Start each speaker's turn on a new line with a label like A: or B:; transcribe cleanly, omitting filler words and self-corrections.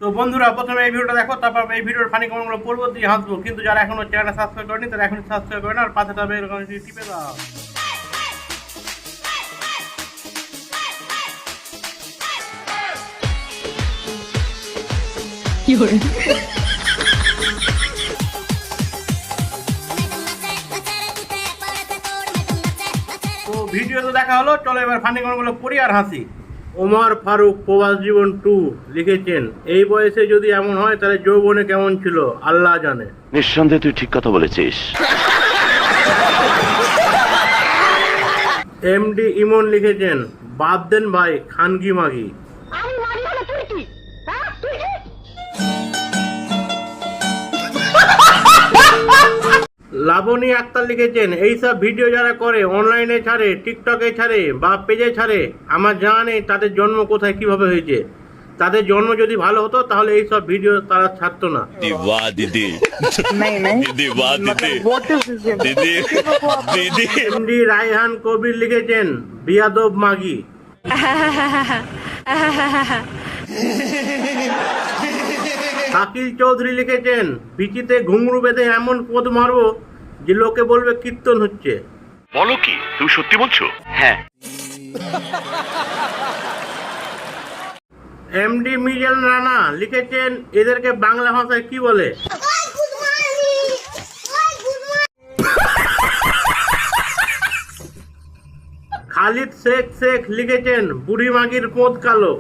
A: তো বন্ধুরা প্রথমে এই ভিডিওটা দেখো, তারপর এই ভিডিওর ফানি কমেন্টগুলো পড়বো দিয়ে হাসবো। কিন্তু যারা এখনো চ্যানেলটা সাবস্ক্রাইব করেনি তারা এখনই সাবস্ক্রাইব করে না, আর পাশে থাকবে এরকম টিপে দাও। তো ভিডিও তো দেখা হলো, চলো এবার ফানি কমেন্টগুলো পড়ি আর হাসি। ওমর ফারুক প্রবাস জীবন 2 লিখেছেন, এই বয়সে যদি এমন হয় তাহলে যৌবনে কেমন ছিল আল্লাহ জানে।
B: নিঃসন্দেহে তুই ঠিক কথা বলেছিস।
A: এমডি ইমন লিখেছেন, বাদ দেন ভাই খানগি মাগি। লাবণী আক্তার লিখেছেন, এইসব ভিডিও যারা করে অনলাইনে ছাড়ে, টিকটকে ছাড়ে বা পেজে ছাড়ে, আমার জানা নেই তাদের জন্ম কোথায় কিভাবে হয়েছে। তাদের জন্ম যদি ভালো হতো তাহলে এইসব ভিডিও তারা ছাড়তো না।
B: वाह दीदी दीदी वाह दीदी दीदी दीदी।
A: এমডি রায়হান কবির লিখেছেন, বিয়াদব মাগি। শাকিল চৌধুরী লিখেছেন, বিচিতে ঘুঙরু বেঁধে এমন পদ মারবো যে লোকে বলবে কীর্তন হচ্ছে।
B: বলো কি তুমি সত্যি বলছো? হ্যাঁ।
A: এমডি মিজান রানা লিখেছেন, এদেরকে বাংলা ভাষায় কি বলে? খালিদ শেখ লিখেছেন, বুড়ি মাগির পোদ কালো।